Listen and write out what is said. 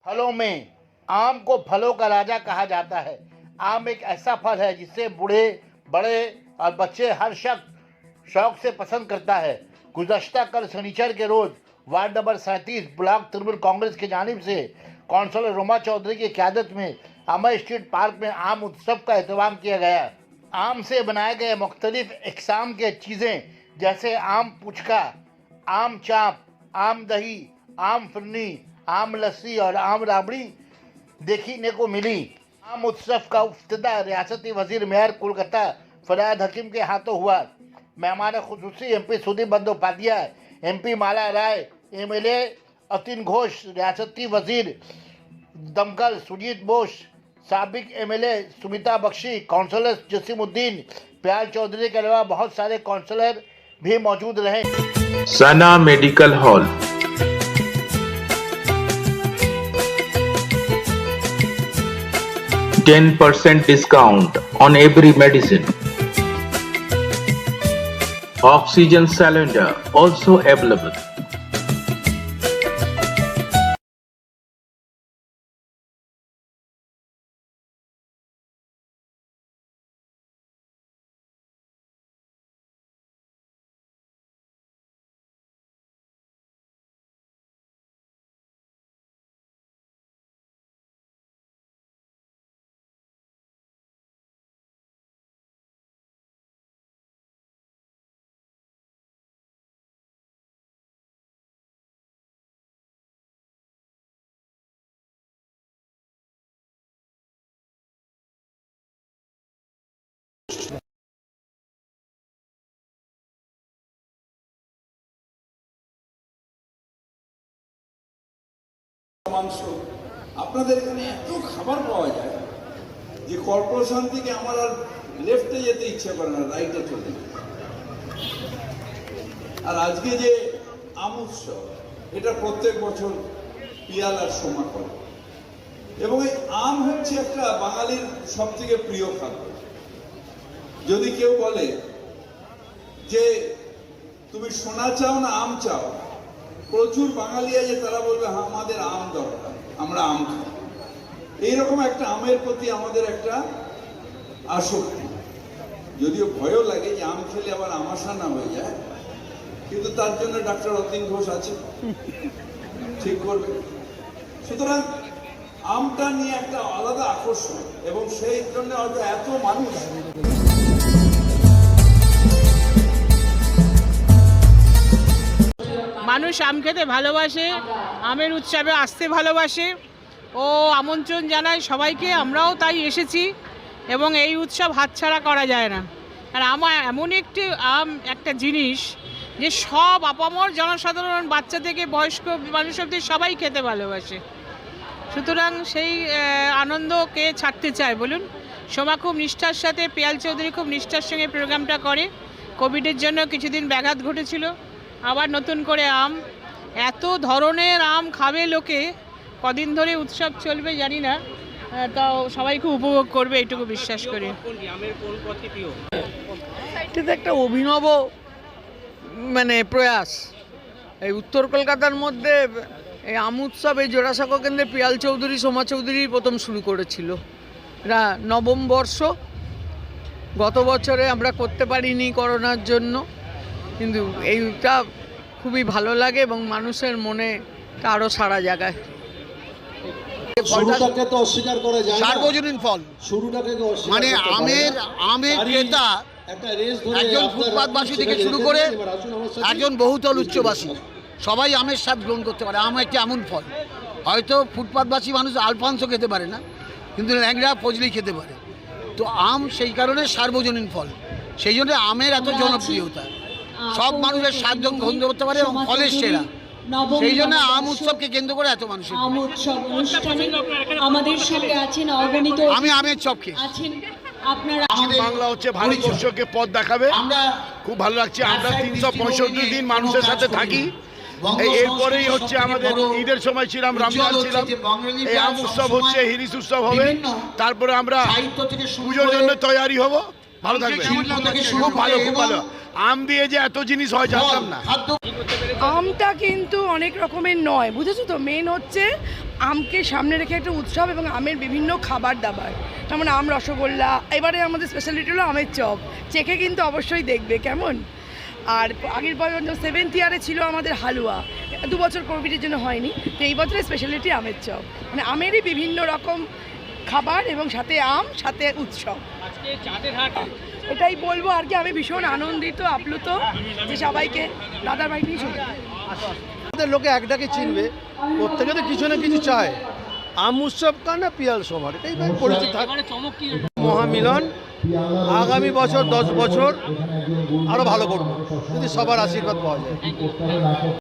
फलों में आम को फलों का राजा कहा जाता है। आम एक ऐसा फल है जिसे बूढ़े, बड़े और बच्चे हर शख्स शौक से पसंद करता है। गुज़श्ता कल शनिचर के रोज़ ward number 37 block Trinamool Congress की जानिब से काउंसलर रोमा चौधरी की क़यादत में स्ट्रीट पार्क में आम उत्सव का एहतमाम किया गया। आम से बनाए गए मुख्तलिफ इक़साम के चीज़ें जैसे आम पुचका, आम चाप, आम दही, आम फिरनी, आम लस्सी और आम राबड़ी देखने को मिली। आम उत्सव का इफ्तिताह रियासती वजीर मेयर कोलकाता फरहाद हकीम के हाथों हुआ। मेहमान खुसूसी MP सुदीप बंदोपाध्याय, MP माला राय, MLA अतिन घोष, रियासती वजीर दमकल सुजीत बोस, साबिक MLA सुमिता बख्शी, काउंसलर जसीमुद्दीन, प्याल चौधरी के अलावा बहुत सारे काउंसलर भी मौजूद रहे। सना medical hall, 10% discount on every medicine. Oxygen cylinder also available. মাংস আপনাদের এখানে এত খাবার পাওয়া যায় যে কর্পোরেশন থেকে আমার আর লেফটে যেতে ইচ্ছে করে না, রাইটে চলে যায়। আর আজকে যে আম উৎসব, এটা প্রত্যেক বছর পিয়ালার সময় করে এবং এই আম হচ্ছে একটা বাঙালির সব থেকে প্রিয় খাদ্য। যদি কেউ বলে যে তুমি সোনা চাও না আম চাও, প্রচুর বাঙালি আছে তারা বলবে হ্যাঁ আমাদের আম দরকার, আমরা আম খাই। এইরকম একটা আমের প্রতি আমাদের একটা আসক্তি, যদিও ভয়ও লাগে যে আম খেলে আবার আমাশা না হয়ে যায়, কিন্তু তার জন্য ডাক্তার অতীন ঘোষ আছে, ঠিক করবে। সুতরাং আমটা নিয়ে একটা আলাদা আকর্ষণ এবং সেই জন্য হয়তো এত মানুষ। মানুষ আম খেতে ভালোবাসে, আমের উৎসবে আসতে ভালোবাসে ও আমন্ত্রণ জানায় সবাইকে। আমরাও তাই এসেছি এবং এই উৎসব হাতছাড়া করা যায় না। আর আমার এমন একটি আম একটা জিনিস যে সব আপামর জনসাধারণ, বাচ্চা থেকে বয়স্ক মানুষ অবধি সবাই খেতে ভালোবাসে। সুতরাং সেই আনন্দকে ছাড়তে চায় বলুন। সোমা খুব নিষ্ঠার সাথে, পিয়াল চৌধুরী খুব নিষ্ঠার সঙ্গে প্রোগ্রামটা করে। কোভিডের জন্য কিছুদিন ব্যাঘাত ঘটেছিল, আবার নতুন করে আম, এত ধরনের আম খাবে লোকে। কদিন ধরে উৎসব চলবে জানি না, তাও সবাই খুব উপভোগ করবে এইটুকু বিশ্বাস করি। এটা তো একটা অভিনব প্রয়াস। এই উত্তর কলকাতার মধ্যে এই আম উৎসব এই জোড়াসাঁকো কেন্দ্রে পিয়াল চৌধুরী, সোমা চৌধুরী প্রথম শুরু করেছিল। এটা নবম বর্ষ। গত বছরে আমরা করতে পারিনি করোনার জন্য, কিন্তু এইটা খুবই ভালো লাগে এবং মানুষের মনে আরো সারা জায়গায়। শুরুটাকে তো অস্বীকার করা যায় না, সার্বজনীন ফল। শুরুটাকে মানে আমের ক্রেতা একজন ফুটপাতবাসী থেকে শুরু করে একজন বহুতল উচ্চবাসী সবাই আমের স্বাদ গ্রহণ করতে পারে। আম একটি এমন ফল, হয়তো ফুটপাতবাসী মানুষ আলফানসো খেতে পারে না, কিন্তু ল্যাংড়া ফজলি খেতে পারে। তো আম সেই কারণে সার্বজনীন ফল, সেই জন্য আমের এত জনপ্রিয়তা। সব মানুষের স্বাদ গ্রহণ করতে পারে এবং ফলের সেরা, সেই জন্য আম উৎসবকে কেন্দ্র করে এত মানুষের। আম উৎসব অনুষ্ঠানে আমাদের সঙ্গে আছেন অগণিত। আমি আমের চপ খেয়েছি। আপনারা বাংলা হচ্ছে ভারতবর্ষকে পথ দেখাবে, খুব ভালো লাগছে। আমরা 365 দিন মানুষের সাথে থাকি। এরপরেই হচ্ছে আমাদের ঈদের সময় ছিলাম, রমজান ছিলাম, এই আম উৎসব হচ্ছে, হিরিস উৎসব হবে, তারপরে আমরা পুজোর জন্য তৈরি হব। ভালো থাকবে, খুব ভালো, খুব ভালো। আম দিয়ে যে এত জিনিস হয় জানতাম না। আমটা কিন্তু অনেক রকমের নয়, বুঝেছো তো। মেন হচ্ছে আমকে সামনে রেখে একটা উৎসব এবং আমের বিভিন্ন খাবার দাবার, যেমন আম রসগোল্লা। এবারে আমাদের স্পেশালিটি হলো আমের চপ, চেখে কিন্তু অবশ্যই দেখবে কেমন। আর আগের বছর 7th ইয়ারে ছিল আমাদের হালুয়া, 2 বছর কোভিডের জন্য হয়নি, তো এই বছরের স্পেশালিটি আমের চপ, মানে আমেরই বিভিন্ন রকম খাবার এবং সাথে আম, সাথে উৎসব। এটাই বলবো আর কি, আমি ভীষণ আনন্দিত আপ্লুত যে সবাইকে দাদার বাড়ি নিয়ে চলে। আমাদের লোকে একটাকে চিনবে, প্রত্যেকে তো কিছু না কিছু চায়। আম উৎসব কানা পিয়াল সবার, এটাই পরিচিত মহামিলন। আগামী বছর 10 বছর আরো ভালো করবো যদি সবার আশীর্বাদ পাওয়া যায়।